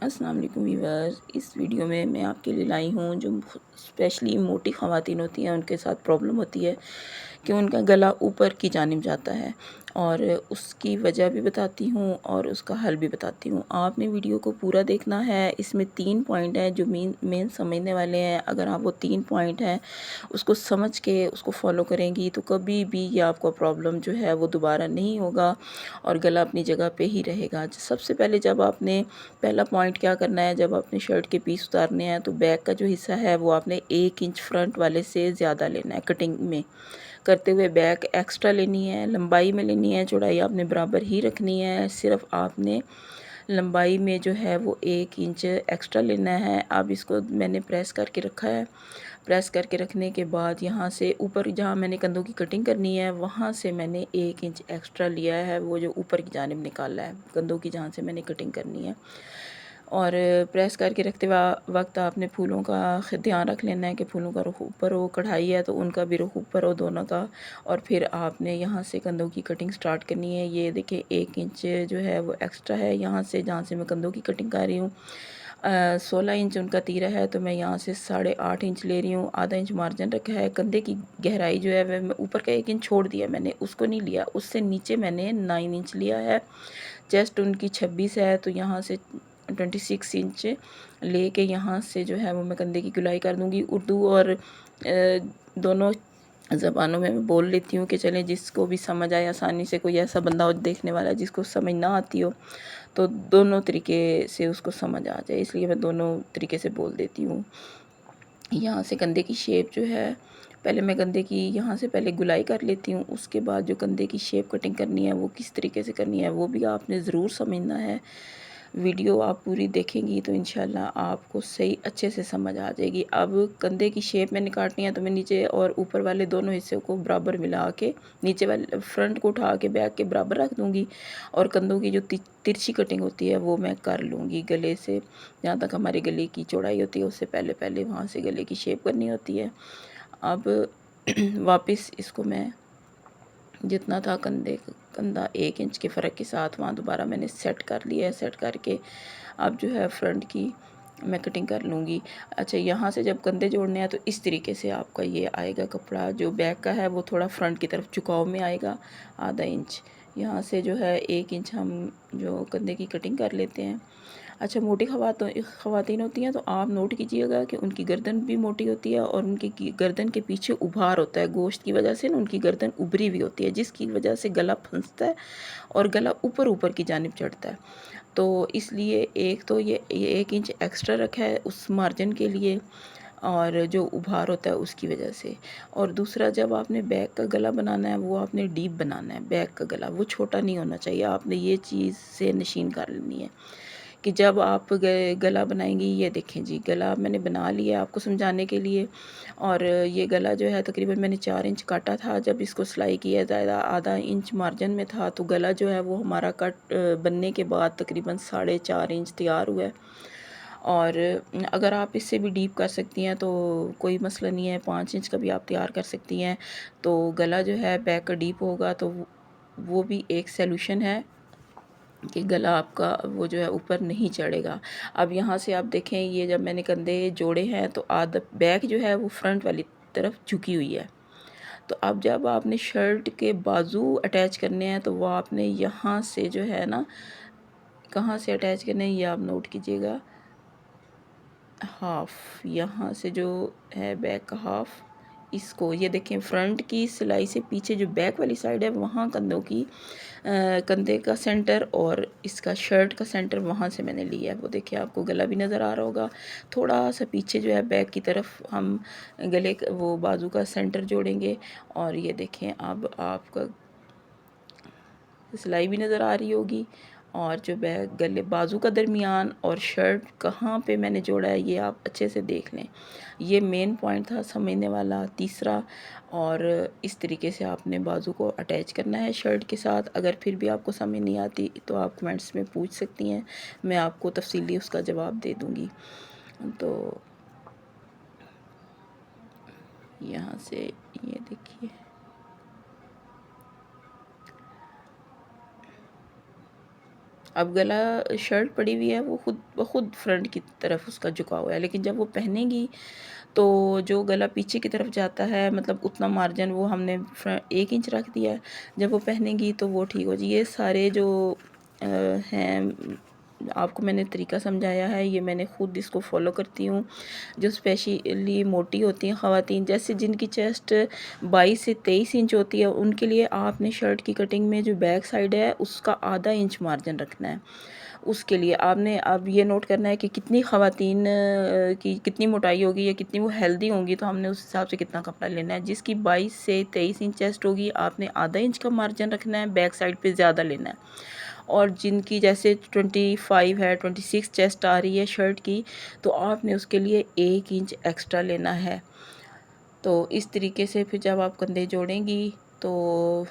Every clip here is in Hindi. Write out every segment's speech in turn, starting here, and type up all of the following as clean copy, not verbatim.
अस्सलाम वालेकुम वीवर्स। इस वीडियो में मैं आपके लिए लाई हूँ जो स्पेशली मोटी ख़वातीन होती हैं, उनके साथ प्रॉब्लम होती है कि उनका गला ऊपर की जानिब जाता है, और उसकी वजह भी बताती हूँ और उसका हल भी बताती हूँ। आपने वीडियो को पूरा देखना है। इसमें 3 पॉइंट हैं जो मेन समझने वाले हैं। अगर आप वो 3 पॉइंट हैं उसको समझ के उसको फॉलो करेंगी तो कभी भी ये आपको प्रॉब्लम जो है वो दोबारा नहीं होगा और गला अपनी जगह पे ही रहेगा। सबसे पहले जब आपने पहला पॉइंट क्या करना है, जब अपने शर्ट के पीस उतारने हैं तो बैक का जो हिस्सा है वो आपने 1 इंच फ्रंट वाले से ज़्यादा लेना है। कटिंग में करते हुए बैक एक्स्ट्रा लेनी है, लंबाई में लेनी है, चौड़ाई आपने बराबर ही रखनी है। सिर्फ आपने लंबाई में जो है वो 1 इंच एक्स्ट्रा लेना है। अब इसको मैंने प्रेस करके रखा है। प्रेस करके रखने के बाद यहाँ से ऊपर जहाँ मैंने कंधों की कटिंग करनी है वहाँ से मैंने 1 इंच एक्स्ट्रा लिया है, वो जो ऊपर की जानिब निकाला है कंधों की, जहाँ से मैंने कटिंग करनी है। और प्रेस करके रखते वक्त आपने फूलों का ध्यान रख लेना है कि फूलों का रुख ऊपर हो, कढ़ाई है तो उनका भी रुख ऊपर हो, दोनों का। और फिर आपने यहाँ से कंधों की कटिंग स्टार्ट करनी है। ये देखिए 1 इंच जो है वो एक्स्ट्रा है यहाँ से, जहाँ से मैं कंधों की कटिंग कर रही हूँ। 16 इंच उनका तीरा है तो मैं यहाँ से 8.5 इंच ले रही हूँ। आधा इंच मार्जिन रखा है। कंधे की गहराई जो है वह मैं ऊपर का 1 इंच छोड़ दिया, मैंने उसको नहीं लिया, उससे नीचे मैंने 9 इंच लिया है। चेस्ट उनकी 26 है तो यहाँ से 26 इंच लेके यहाँ से जो है वो मैं कंधे की गुलाई कर दूँगी। उर्दू और दोनों ज़बानों में मैं बोल लेती हूँ कि चलें जिसको भी समझ आए आसानी से, कोई ऐसा बंदा हो देखने वाला जिसको समझ ना आती हो तो दोनों तरीके से उसको समझ आ जाए, इसलिए मैं दोनों तरीके से बोल देती हूँ। यहाँ से कंधे की शेप जो है, पहले मैं कंधे की यहाँ से पहले गुलाई कर लेती हूँ, उसके बाद जो कंधे की शेप कटिंग करनी है वो किस तरीके से करनी है वो भी आपने ज़रूर समझना है। वीडियो आप पूरी देखेंगी तो इंशाल्लाह आपको सही अच्छे से समझ आ जाएगी। अब कंधे की शेप मैंने काटनी है तो मैं नीचे और ऊपर वाले दोनों हिस्से को बराबर मिला के नीचे वाले फ्रंट को उठा के बैक के बराबर रख दूँगी, और कंधों की जो तिरछी कटिंग होती है वो मैं कर लूँगी गले से। जहाँ तक हमारे गले की चौड़ाई होती है उससे पहले पहले वहाँ से गले की शेप करनी होती है। अब वापस इसको मैं जितना था कंधा 1 इंच के फ़र्क के साथ वहाँ दोबारा मैंने सेट कर लिया है। सेट करके अब जो है फ्रंट की मैं कटिंग कर लूँगी। अच्छा, यहाँ से जब कंधे जोड़ने हैं तो इस तरीके से आपका ये आएगा कपड़ा। जो बैक का है वो थोड़ा फ्रंट की तरफ झुकाव में आएगा, आधा इंच। यहाँ से जो है 1 इंच हम जो कंधे की कटिंग कर लेते हैं। अच्छा, मोटी ख़वातीन होती हैं तो आप नोट कीजिएगा कि उनकी गर्दन भी मोटी होती है और उनकी गर्दन के पीछे उभार होता है गोश्त की वजह से ना, उनकी गर्दन उभरी हुई होती है जिसकी वजह से गला फंसता है और गला ऊपर ऊपर की जानिब चढ़ता है। तो इसलिए एक तो ये 1 इंच एक्स्ट्रा रखा है उस मार्जिन के लिए और जो उभार होता है उसकी वजह से। और दूसरा, जब आपने बैक का गला बनाना है वो आपने डीप बनाना है। बैक का गला वो छोटा नहीं होना चाहिए, आपने ये चीज़ से नशीन कर लेनी है कि जब आप गला बनाएंगी, ये देखें जी गला मैंने बना लिया आपको समझाने के लिए। और ये गला जो है तकरीबन मैंने 4 इंच काटा था जब इसको सिलाई किया ज़्यादा, आधा इंच मार्जिन में था, तो गला जो है वो हमारा कट बनने के बाद तकरीबन 4.5 इंच तैयार हुआ है। और अगर आप इससे भी डीप कर सकती हैं तो कोई मसला नहीं है, 5 इंच का भी आप तैयार कर सकती हैं। तो गला जो है बैक का डीप होगा तो वो भी एक सॉल्यूशन है कि गला आपका वो जो है ऊपर नहीं चढ़ेगा। अब यहाँ से आप देखें, ये जब मैंने कंधे जोड़े हैं तो आधा बैक जो है वो फ्रंट वाली तरफ झुकी हुई है। तो अब जब आपने शर्ट के बाजू अटैच करने हैं तो वो आपने यहाँ से जो है ना, कहाँ से अटैच करने हैं ये आप नोट कीजिएगा। हाफ यहाँ से जो है बैक का हाफ, इसको ये देखें फ्रंट की सिलाई से पीछे जो बैक वाली साइड है वहाँ कंधों की कंधे का सेंटर और इसका शर्ट का सेंटर वहाँ से मैंने लिया है। वो देखिए आपको गला भी नज़र आ रहा होगा। थोड़ा सा पीछे जो है बैक की तरफ हम गले वो बाजू का सेंटर जोड़ेंगे। और ये देखें अब आपका सिलाई भी नज़र आ रही होगी। और जो बैक गले बाजू का दरमियान और शर्ट कहाँ पे मैंने जोड़ा है ये आप अच्छे से देख लें। ये मेन पॉइंट था समझने वाला तीसरा। और इस तरीके से आपने बाजू को अटैच करना है शर्ट के साथ। अगर फिर भी आपको समझ नहीं आती तो आप कमेंट्स में पूछ सकती हैं, मैं आपको तफसीली उसका जवाब दे दूँगी। तो यहाँ से ये देखिए, अब गला शर्ट पड़ी हुई है वो खुद ब खुद फ्रंट की तरफ उसका झुका हुआ है, लेकिन जब वो पहनेगी तो जो गला पीछे की तरफ जाता है, मतलब उतना मार्जिन वो हमने 1 इंच रख दिया है। जब वो पहनेगी तो वो ठीक हो जाए। ये सारे जो हैं, आपको मैंने तरीका समझाया है, ये मैंने खुद इसको फॉलो करती हूँ। जो स्पेशली मोटी होती हैं ख़वातीन, जैसे जिनकी चेस्ट 22 से 23 इंच होती है, उनके लिए आपने शर्ट की कटिंग में जो बैक साइड है उसका आधा इंच मार्जिन रखना है। उसके लिए आपने अब ये नोट करना है कि कितनी ख़वातीन की कितनी मोटाई होगी या कितनी वो हेल्दी होंगी, तो हमने उस हिसाब से कितना कपड़ा लेना है। जिसकी 22 से 23 इंच चेस्ट होगी, आपने आधा इंच का मार्जिन रखना है, बैक साइड पे ज़्यादा लेना है। और जिनकी जैसे 25 है, 26 चेस्ट आ रही है शर्ट की, तो आपने उसके लिए 1 इंच एक्स्ट्रा लेना है। तो इस तरीके से फिर जब आप कंधे जोड़ेंगी तो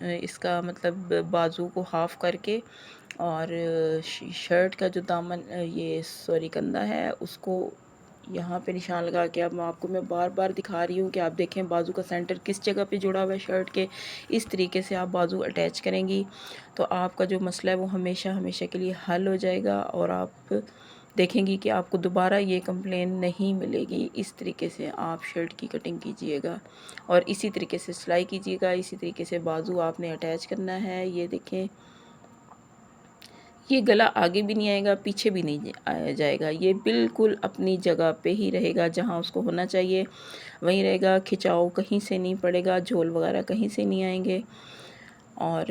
इसका मतलब बाजू को हाफ़ करके और शर्ट का जो दामन ये सॉरी कंधा है उसको यहाँ पे निशान लगा के, अब मैं बार बार दिखा रही हूँ कि आप देखें बाजू का सेंटर किस जगह पे जुड़ा हुआ है शर्ट के। इस तरीके से आप बाजू अटैच करेंगी तो आपका जो मसला है वो हमेशा हमेशा के लिए हल हो जाएगा और आप देखेंगी कि आपको दोबारा ये कंप्लेन नहीं मिलेगी। इस तरीके से आप शर्ट की कटिंग कीजिएगा और इसी तरीके से सिलाई कीजिएगा। इसी तरीके से बाजू आपने अटैच करना है। ये देखें, ये गला आगे भी नहीं आएगा, पीछे भी नहीं आया जाएगा, ये बिल्कुल अपनी जगह पे ही रहेगा, जहाँ उसको होना चाहिए वहीं रहेगा। खिंचाव कहीं से नहीं पड़ेगा, झोल वगैरह कहीं से नहीं आएंगे। और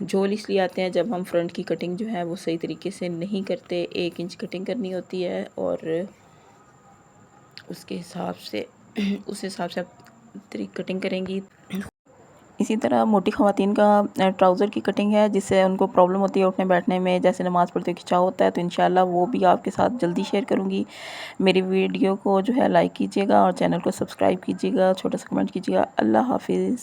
झोल इसलिए आते हैं जब हम फ्रंट की कटिंग जो है वो सही तरीके से नहीं करते। 1 इंच कटिंग करनी होती है और उसके हिसाब से उस हिसाब से आप कटिंग करेंगी। इसी तरह मोटी ख़वातीन का ट्राउज़र की कटिंग है, जिससे उनको प्रॉब्लम होती है उठने बैठने में, जैसे नमाज़ पढ़ते खिंचाव होता है, तो इंशाल्लाह वो भी आपके साथ जल्दी शेयर करूँगी। मेरी वीडियो को जो है लाइक कीजिएगा और चैनल को सब्सक्राइब कीजिएगा, छोटा सा कमेंट कीजिएगा। अल्लाह हाफ़िज़।